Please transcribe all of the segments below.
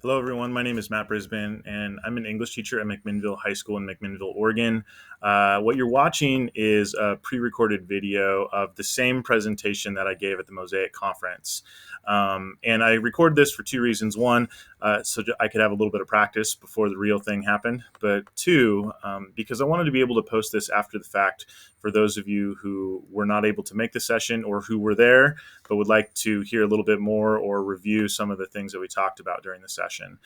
Hello, everyone. My name is Matt Brisbane, and I'm an English teacher at McMinnville High School in McMinnville, Oregon. What you're watching is a pre recorded video of the same presentation that I gave at the Mosaic conference. And I recorded this for two reasons. One, so I could have a little bit of practice before the real thing happened. But two, because I wanted to be able to post this after the fact for those of you who were not able to make the session or who were there but would like to hear a little bit more or review some of the things that we talked about during the session.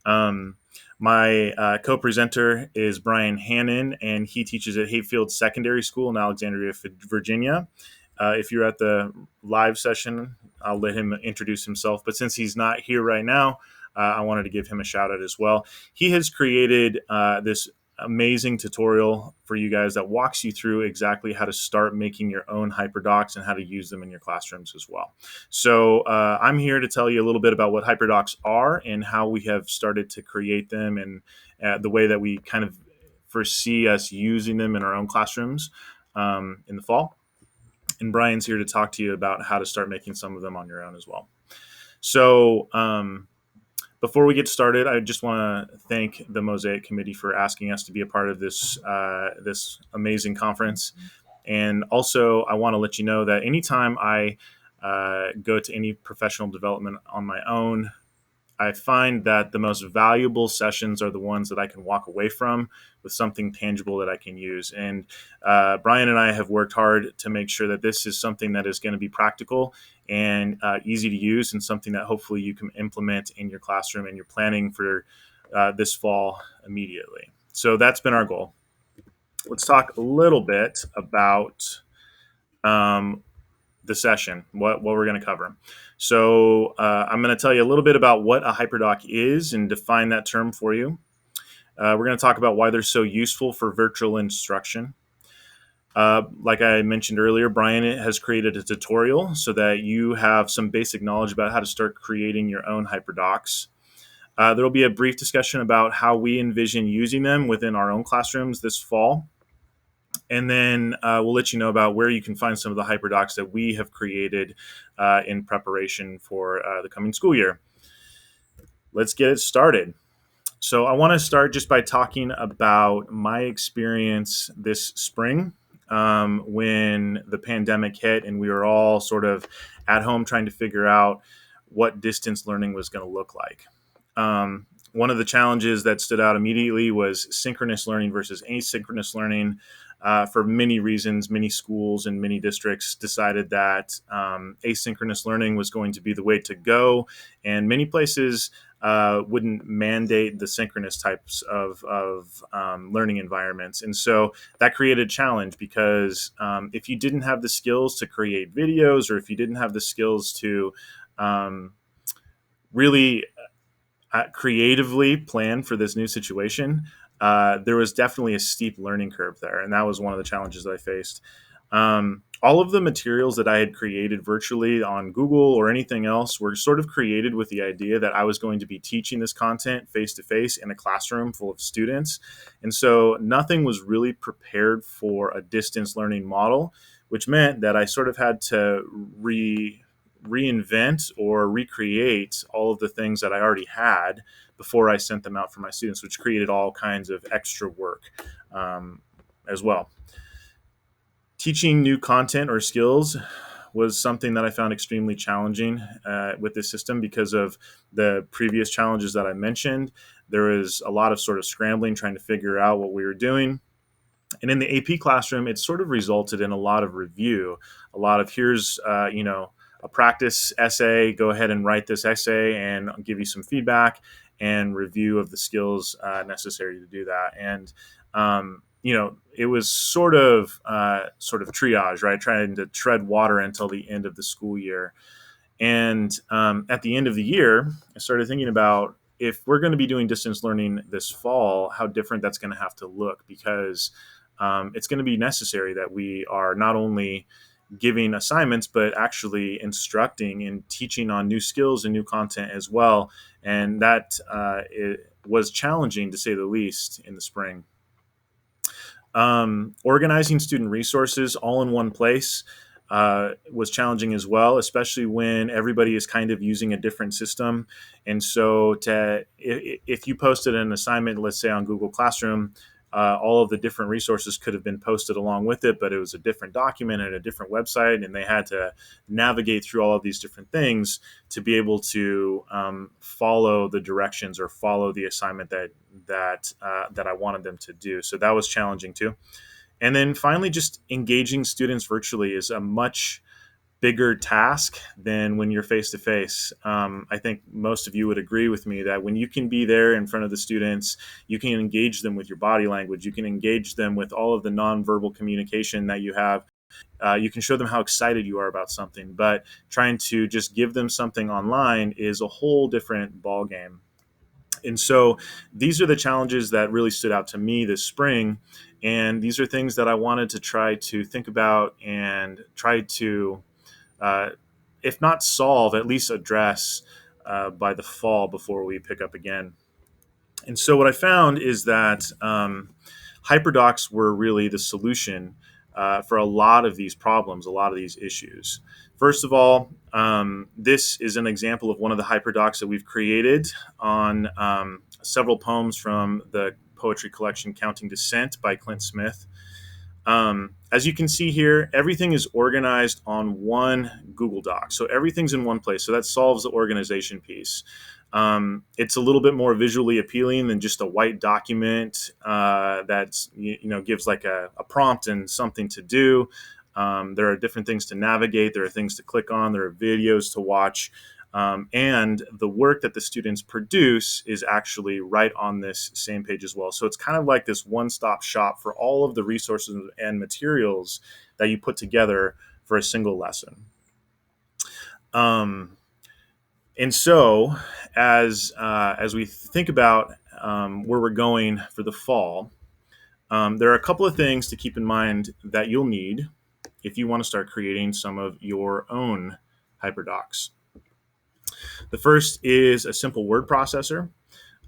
Um, my co-presenter is Brian Hannon, and he teaches at Hayfield Secondary School in Alexandria, Virginia. If you're at the live session, I'll let him introduce himself. But since he's not here right now, I wanted to give him a shout out as well. He has created this amazing tutorial for you guys that walks you through exactly how to start making your own Hyperdocs and how to use them in your classrooms as well. So I'm here to tell you a little bit about what Hyperdocs are and how we have started to create them and the way that we kind of foresee us using them in our own classrooms in the fall. And Brian's here to talk to you about how to start making some of them on your own as well. So before we get started, I just want to thank the Mosaic Committee for asking us to be a part of this amazing conference. And also, I want to let you know that anytime I go to any professional development on my own, I find that the most valuable sessions are the ones that I can walk away from with something tangible that I can use. And Brian and I have worked hard to make sure that this is something that is going to be practical and easy to use, and something that hopefully you can implement in your classroom and you're planning for this fall immediately. So that's been our goal. Let's talk a little bit about the session, what we're going to cover. So I'm going to tell you a little bit about what a hyperdoc is and define that term for you. We're going to talk about why they're so useful for virtual instruction. Like I mentioned earlier, Brian has created a tutorial so that you have some basic knowledge about how to start creating your own hyperdocs. There will be a brief discussion about how we envision using them within our own classrooms this fall. And then we'll let you know about where you can find some of the hyperdocs that we have created in preparation for the coming school year. Let's get it started. So I want to start just by talking about my experience this spring when the pandemic hit and we were all sort of at home trying to figure out what distance learning was going to look like. One of the challenges that stood out immediately was synchronous learning versus asynchronous learning. For many reasons, many schools and many districts decided that asynchronous learning was going to be the way to go, and many places wouldn't mandate the synchronous types of learning environments. And so that created a challenge because if you didn't have the skills to create videos, or if you didn't have the skills to really creatively plan for this new situation, there was definitely a steep learning curve there. And that was one of the challenges that I faced. All of the materials that I had created virtually on Google or anything else were sort of created with the idea that I was going to be teaching this content face to face in a classroom full of students. And so nothing was really prepared for a distance learning model, which meant that I sort of had to reinvent or recreate all of the things that I already had before I sent them out for my students, which created all kinds of extra work as well. Teaching new content or skills was something that I found extremely challenging with this system because of the previous challenges that I mentioned. There was a lot of sort of scrambling, trying to figure out what we were doing. And in the AP classroom, it sort of resulted in a lot of review, a lot of here's, a practice essay, go ahead and write this essay and I'll give you some feedback and review of the skills necessary to do that. And, it was sort of triage, right? Trying to tread water until the end of the school year. And at the end of the year, I started thinking about if we're going to be doing distance learning this fall, how different that's going to have to look, because it's going to be necessary that we are not only giving assignments, but actually instructing and teaching on new skills and new content as well. And that it was challenging, to say the least, in the spring. Organizing student resources all in one place was challenging as well, especially when everybody is kind of using a different system. And so, if you posted an assignment, let's say on Google Classroom, all of the different resources could have been posted along with it, but it was a different document and a different website, and they had to navigate through all of these different things to be able to follow the directions or follow the assignment that I wanted them to do. So that was challenging too. And then finally, just engaging students virtually is a much bigger task than when you're face to face. I think most of you would agree with me that when you can be there in front of the students, you can engage them with your body language, you can engage them with all of the nonverbal communication that you have. You can show them how excited you are about something, but trying to just give them something online is a whole different ball game. And so these are the challenges that really stood out to me this spring. And these are things that I wanted to try to think about and try to, uh, if not solve, at least address by the fall before we pick up again. And so what I found is that Hyperdocs were really the solution for a lot of these problems, a lot of these issues. First of all, this is an example of one of the Hyperdocs that we've created on several poems from the poetry collection Counting Descent by Clint Smith. As you can see here, everything is organized on one Google Doc. So everything's in one place. So that solves the organization piece. It's a little bit more visually appealing than just a white document that's gives like a prompt and something to do. There are different things to navigate. There are things to click on. There are videos to watch. And the work that the students produce is actually right on this same page as well. So it's kind of like this one-stop shop for all of the resources and materials that you put together for a single lesson. And so, as we think about where we're going for the fall, there are a couple of things to keep in mind that you'll need if you want to start creating some of your own Hyperdocs. The first is a simple word processor.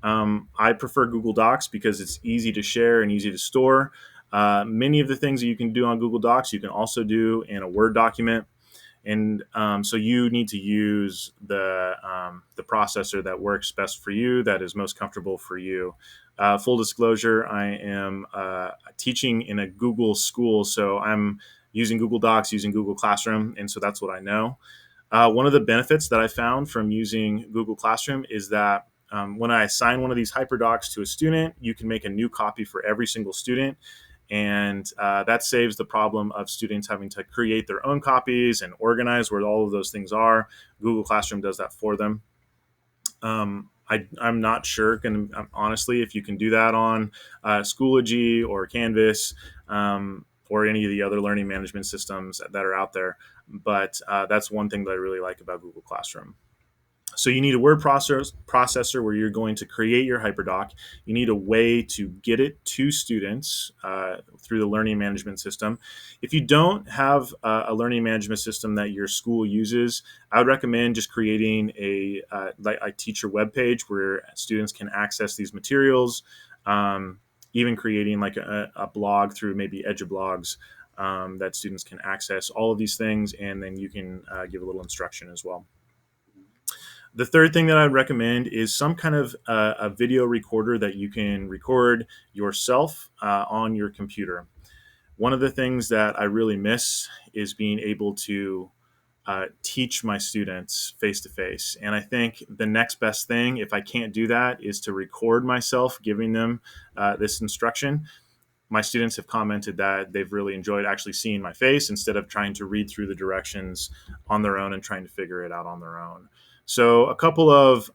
I prefer Google Docs because it's easy to share and easy to store. Many of the things that you can do on Google Docs, you can also do in a Word document. And so you need to use the processor that works best for you, that is most comfortable for you. Full disclosure, I am teaching in a Google school, so I'm using Google Docs, using Google Classroom, and so that's what I know. One of the benefits that I found from using Google Classroom is that when I assign one of these Hyperdocs to a student, you can make a new copy for every single student. And that saves the problem of students having to create their own copies and organize where all of those things are. Google Classroom does that for them. I'm not sure, honestly, if you can do that on Schoology or Canvas or any of the other learning management systems that are out there. But that's one thing that I really like about Google Classroom. So you need a word processor where you're going to create your Hyperdoc. You need a way to get it to students through the learning management system. If you don't have a learning management system that your school uses, I would recommend just creating a teacher webpage where students can access these materials, even creating like a blog through maybe EduBlogs that students can access all of these things, and then you can give a little instruction as well. The third thing that I'd recommend is some kind of a video recorder that you can record yourself on your computer. One of the things that I really miss is being able to teach my students face to face. And I think the next best thing, if I can't do that, is to record myself giving them this instruction. My students have commented that they've really enjoyed actually seeing my face instead of trying to read through the directions on their own and trying to figure it out on their own. So a couple of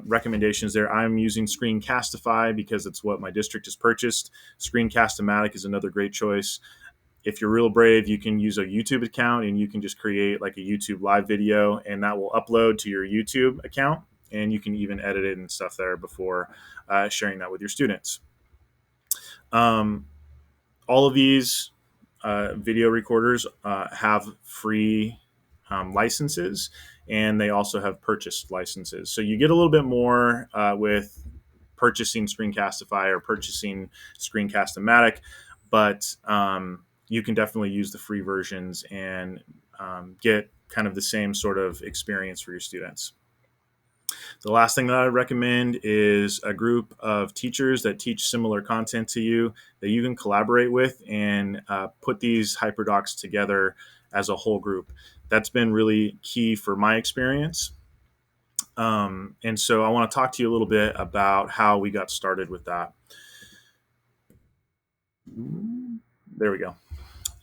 recommendations there. I'm using Screencastify because it's what my district has purchased. Screencast-O-Matic is another great choice. If you're real brave, you can use a YouTube account and you can just create like a YouTube live video, and that will upload to your YouTube account. And you can even edit it and stuff there before sharing that with your students. All of these video recorders have free licenses, and they also have purchased licenses. So you get a little bit more with purchasing Screencastify or purchasing Screencast-O-Matic, but you can definitely use the free versions and get kind of the same sort of experience for your students. The last thing that I recommend is a group of teachers that teach similar content to you that you can collaborate with and put these hyperdocs together as a whole group. That's been really key for my experience. And so I want to talk to you a little bit about how we got started with that. There we go.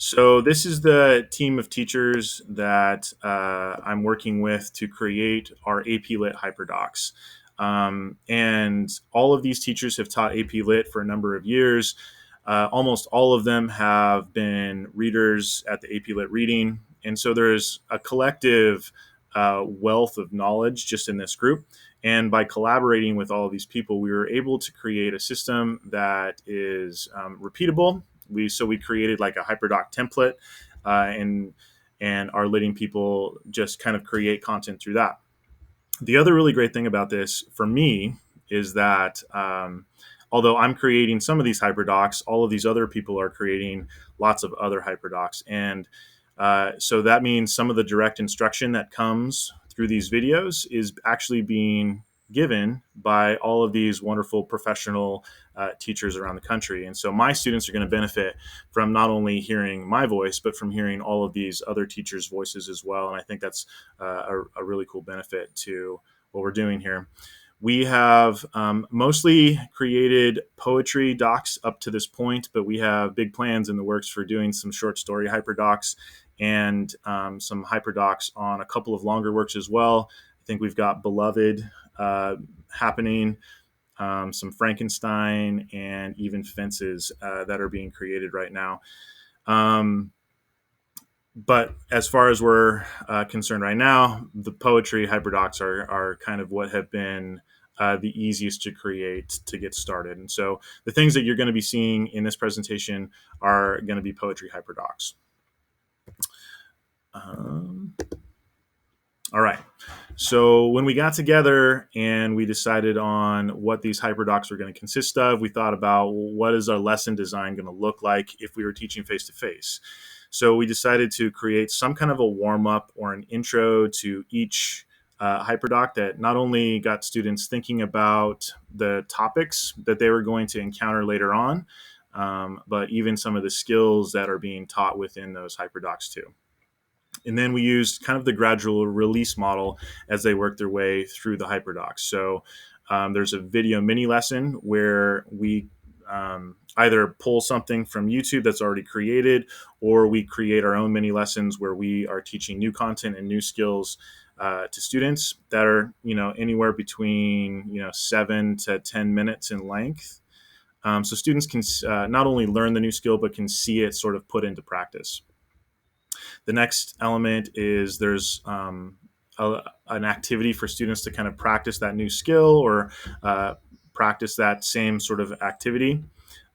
So this is the team of teachers that I'm working with to create our AP Lit Hyperdocs. And all of these teachers have taught AP Lit for a number of years. Almost all of them have been readers at the AP Lit reading. And so there's a collective wealth of knowledge just in this group. And by collaborating with all of these people, we were able to create a system that is repeatable. We created like a Hyperdoc template, and are letting people just kind of create content through that. The other really great thing about this for me is that although I'm creating some of these Hyperdocs, all of these other people are creating lots of other Hyperdocs, and so that means some of the direct instruction that comes through these videos is actually being given by all of these wonderful professional teachers around the country. And so my students are going to benefit from not only hearing my voice, but from hearing all of these other teachers' voices as well. And I think that's a really cool benefit to what we're doing here. We have mostly created poetry docs up to this point, but we have big plans in the works for doing some short story hyperdocs and some hyperdocs on a couple of longer works as well. I think we've got Beloved happening, some Frankenstein, and even Fences that are being created right now. But as far as we're concerned right now, the poetry hyperdocs are kind of what have been the easiest to create to get started. And so the things that you're going to be seeing in this presentation are going to be poetry hyperdocs. All right. So when we got together and we decided on what these hyperdocs were going to consist of, we thought about, well, what is our lesson design going to look like if we were teaching face-to-face? So we decided to create some kind of a warm-up or an intro to each hyperdoc that not only got students thinking about the topics that they were going to encounter later on, but even some of the skills that are being taught within those hyperdocs too. And then we used kind of the gradual release model as they work their way through the hyperdocs. So there's a video mini lesson where we either pull something from YouTube that's already created, or we create our own mini lessons where we are teaching new content and new skills to students that are, anywhere between, 7 to 10 minutes in length. So students can not only learn the new skill, but can see it sort of put into practice. The next element is there's an activity for students to kind of practice that new skill or practice that same sort of activity.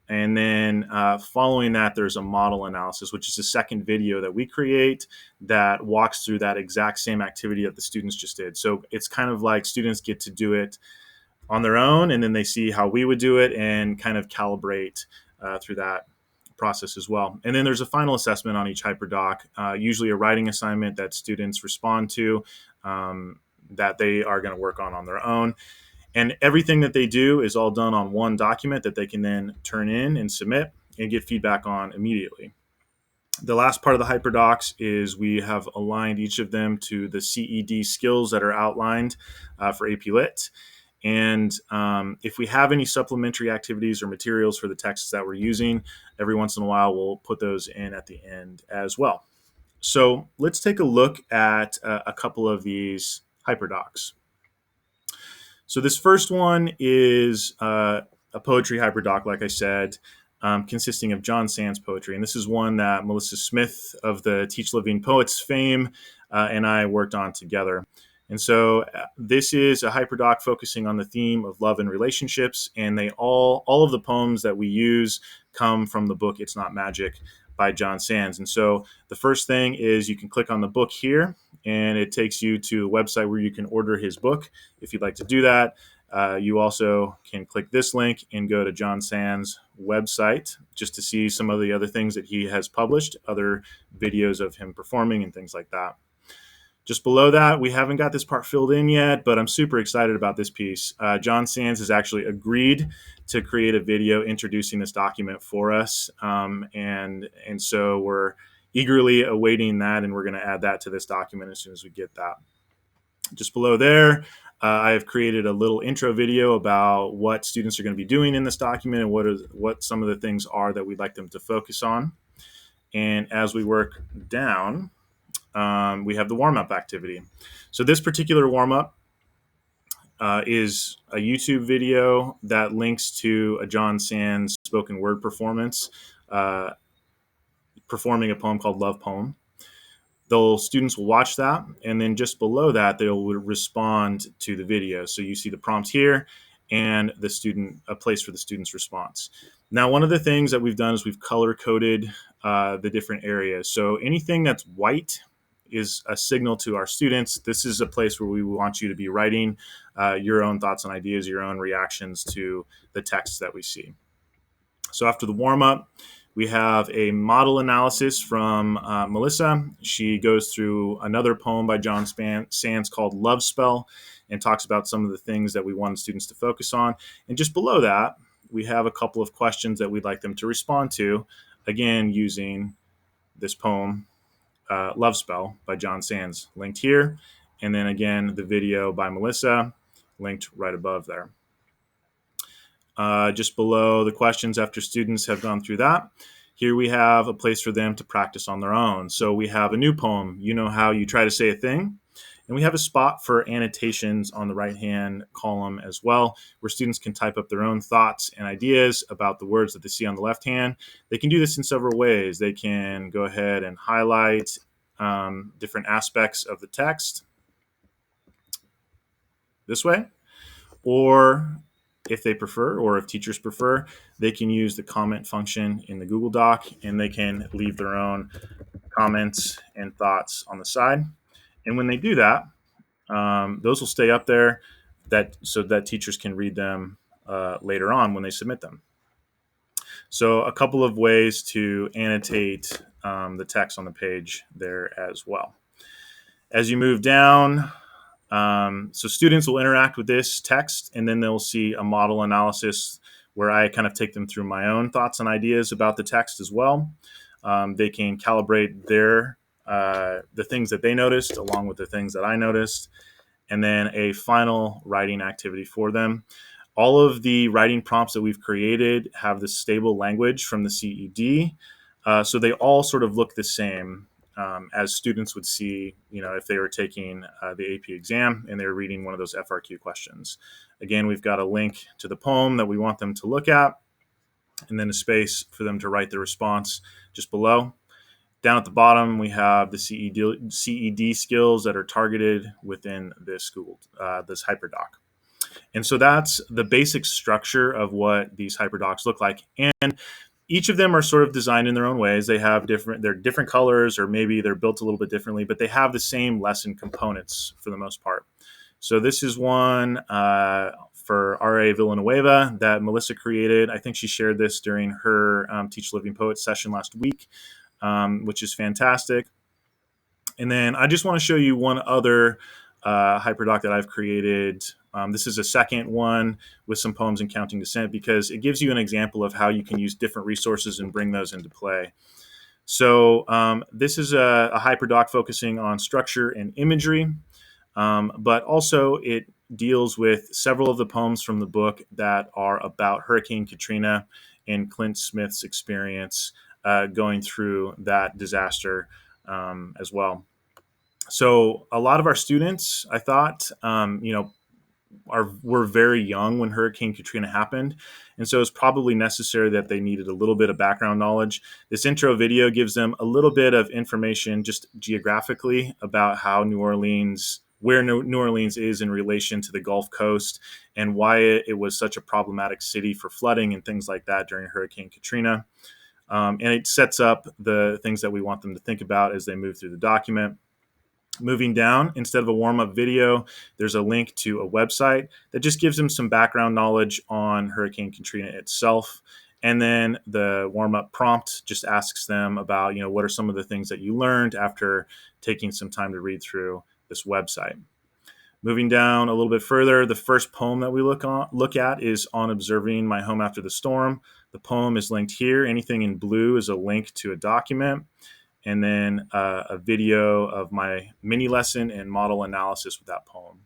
And then following that, there's a model analysis, which is the second video that we create that walks through that exact same activity that the students just did. So it's kind of like students get to do it on their own, and then they see how we would do it and kind of calibrate through that process as well. And then there's a final assessment on each hyperdoc, usually a writing assignment that students respond to that they are going to work on their own. And everything that they do is all done on one document that they can then turn in and submit and get feedback on immediately. The last part of the hyperdocs is we have aligned each of them to the CED skills that are outlined for AP Lit. And if we have any supplementary activities or materials for the texts that we're using, every once in a while, we'll put those in at the end as well. So let's take a look at a couple of these hyperdocs. So this first one is a poetry hyperdoc, like I said, consisting of John Sand's poetry. And this is one that Melissa Smith of the Teach Living Poets fame and I worked on together. And so this is a hyperdoc focusing on the theme of love and relationships. And they all of the poems that we use come from the book It's Not Magic by John Sands. And so the first thing is you can click on the book here, and it takes you to a website where you can order his book if you'd like to do that. You also can click this link and go to John Sand's website just to see some of the other things that he has published, other videos of him performing and things like that. Just below that, we haven't got this part filled in yet, but I'm super excited about this piece. John Sands has actually agreed to create a video introducing this document for us, and so we're eagerly awaiting that, and we're going to add that to this document as soon as we get that. Just below there, I have created a little intro video about what students are going to be doing in this document and what some of the things are that we'd like them to focus on. And as we work down, we have the warm-up activity. So this particular warm-up is a YouTube video that links to a John Sands spoken word performance, performing a poem called Love Poem. Students will watch that, and then just below that, they'll respond to the video. So you see the prompt here, and a place for the student's response. Now, one of the things that we've done is we've color-coded the different areas. So anything that's white is a signal to our students. This is a place where we want you to be writing your own thoughts and ideas, your own reactions to the text that we see. So after the warm-up, we have a model analysis from Melissa. She goes through another poem by John Sands called Love Spell and talks about some of the things that we want students to focus on. And just below that, we have a couple of questions that we'd like them to respond to, again, using this poem, Love Spell by John Sands, linked here. And then again, the video by Melissa, linked right above there. Just below the questions after students have gone through that, here we have a place for them to practice on their own. So we have a new poem, You Know How You Try to Say a Thing. And we have a spot for annotations on the right-hand column as well, where students can type up their own thoughts and ideas about the words that they see on the left hand. They can do this in several ways. They can go ahead and highlight different aspects of the text this way, or if they prefer, or if teachers prefer, they can use the comment function in the Google Doc, and they can leave their own comments and thoughts on the side. And when they do that, those will stay up there so that teachers can read them later on when they submit them. So a couple of ways to annotate the text on the page there as well. As you move down, so students will interact with this text, and then they'll see a model analysis where I kind of take them through my own thoughts and ideas about the text as well. They can calibrate the things that they noticed along with the things that I noticed, and then a final writing activity for them. All of the writing prompts that we've created have the stable language from the CED, so they all sort of look the same. As students would see, if they were taking the AP exam and they were reading one of those FRQ questions. Again, we've got a link to the poem that we want them to look at, and then a space for them to write their response just below. Down at the bottom, we have the CED skills that are targeted within this Hyperdoc. And so that's the basic structure of what these Hyperdocs look like. And each of them are sort of designed in their own ways. They're different colors, or maybe they're built a little bit differently, but they have the same lesson components for the most part. So this is one for RA Villanueva that Melissa created. I think she shared this during her Teach Living Poets session last week, which is fantastic. And then I just want to show you one other Hyperdoc that I've created. This is a second one with some poems in counting descent, because it gives you an example of how you can use different resources and bring those into play. So this is a Hyperdoc focusing on structure and imagery, but also it deals with several of the poems from the book that are about Hurricane Katrina and Clint Smith's experience going through that disaster as well. So a lot of our students, I thought, were very young when Hurricane Katrina happened. And so it's probably necessary that they needed a little bit of background knowledge. This intro video gives them a little bit of information just geographically about how where New Orleans is in relation to the Gulf Coast, and why it was such a problematic city for flooding and things like that during Hurricane Katrina. And it sets up the things that we want them to think about as they move through the document. Moving down, instead of a warm-up video, there's a link to a website that just gives them some background knowledge on Hurricane Katrina itself. And then the warm-up prompt just asks them about, what are some of the things that you learned after taking some time to read through this website. Moving down a little bit further, the first poem that we look at is On Observing My Home After the Storm. The poem is linked here. Anything in blue is a link to a document, and then a video of my mini lesson and model analysis with that poem.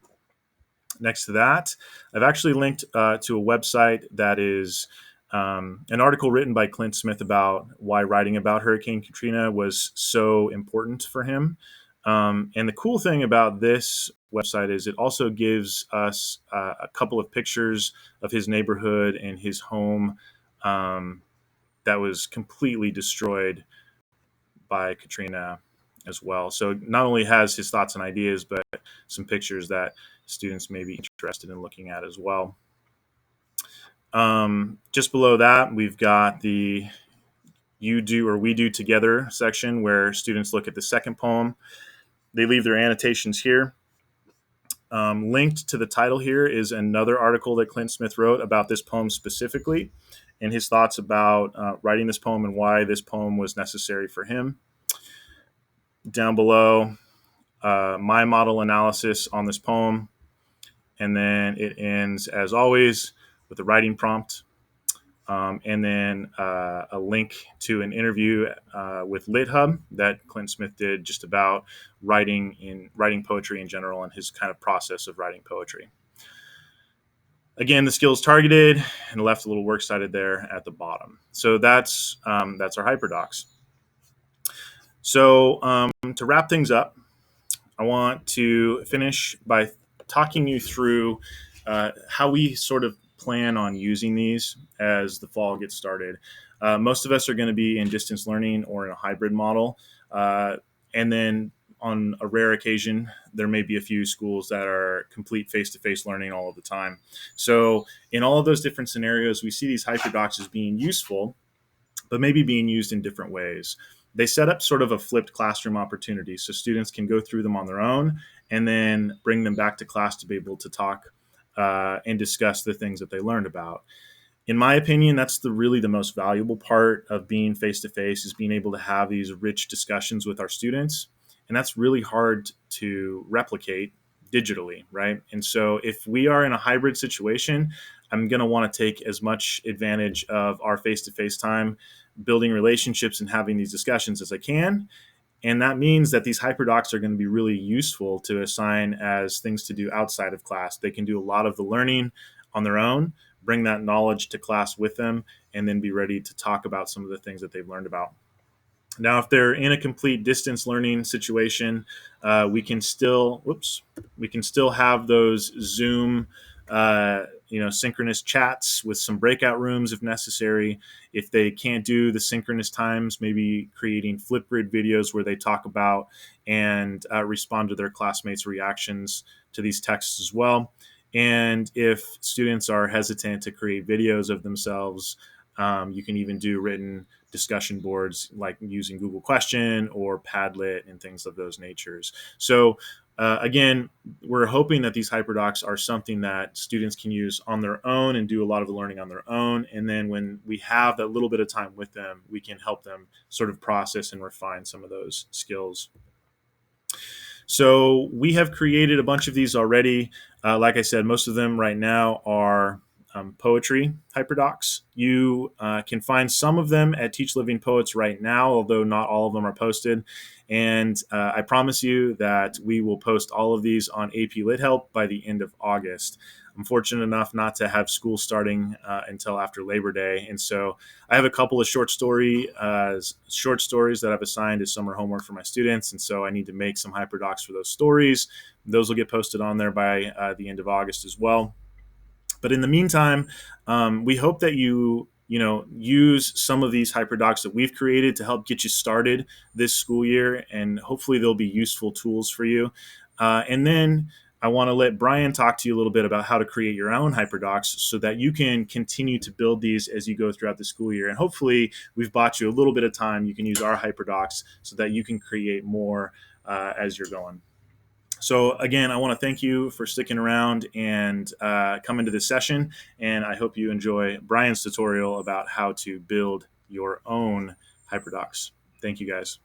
Next to that, I've actually linked to a website that is an article written by Clint Smith about why writing about Hurricane Katrina was so important for him. And the cool thing about this website is it also gives us a couple of pictures of his neighborhood and his home that was completely destroyed by Katrina as well. So not only has his thoughts and ideas, but some pictures that students may be interested in looking at as well. Just below that, we've got the You Do or We Do Together section where students look at the second poem. They leave their annotations here. Linked to the title here is another article that Clint Smith wrote about this poem specifically and his thoughts about writing this poem and why this poem was necessary for him. Down below, my model analysis on this poem. And then it ends, as always, with a writing prompt. And then a link to an interview with LitHub that Clint Smith did just about writing poetry in general and his kind of process of writing poetry. Again, the skills targeted and left a little works cited there at the bottom. So that's our Hyperdocs. So to wrap things up, I want to finish by talking you through how we sort of plan on using these as the fall gets started. Most of us are going to be in distance learning or in a hybrid model. And then on a rare occasion, there may be a few schools that are complete face-to-face learning all of the time. So in all of those different scenarios, we see these Hyperdocs as being useful, but maybe being used in different ways. They set up sort of a flipped classroom opportunity so students can go through them on their own and then bring them back to class to be able to talk and discuss the things that they learned about. In my opinion, that's really the most valuable part of being face-to-face is being able to have these rich discussions with our students. And that's really hard to replicate digitally, right? And so if we are in a hybrid situation, I'm going to want to take as much advantage of our face-to-face time, building relationships and having these discussions as I can. And that means that these Hyperdocs are going to be really useful to assign as things to do outside of class. They can do a lot of the learning on their own, bring that knowledge to class with them, and then be ready to talk about some of the things that they've learned about. Now, if they're in a complete distance learning situation, we can still have those Zoom, synchronous chats with some breakout rooms if necessary. If they can't do the synchronous times, maybe creating Flipgrid videos where they talk about and respond to their classmates' reactions to these texts as well. And if students are hesitant to create videos of themselves, you can even do written discussion boards like using Google Question or Padlet and things of those natures. So again, we're hoping that these Hyperdocs are something that students can use on their own and do a lot of the learning on their own. And then when we have that little bit of time with them, we can help them sort of process and refine some of those skills. So we have created a bunch of these already. Like I said, most of them right now are poetry Hyperdocs. You can find some of them at Teach Living Poets right now, although not all of them are posted. And I promise you that we will post all of these on AP Lit Help by the end of August. I'm fortunate enough not to have school starting until after Labor Day. And so I have a couple of short stories that I've assigned as summer homework for my students. And so I need to make some Hyperdocs for those stories. Those will get posted on there by the end of August as well. But in the meantime, we hope that you use some of these Hyperdocs that we've created to help get you started this school year, and hopefully they'll be useful tools for you. And then I want to let Brian talk to you a little bit about how to create your own Hyperdocs so that you can continue to build these as you go throughout the school year. And hopefully we've bought you a little bit of time. You can use our Hyperdocs so that you can create more as you're going. So again, I want to thank you for sticking around and coming to this session. And I hope you enjoy Brian's tutorial about how to build your own Hyperdocs. Thank you, guys.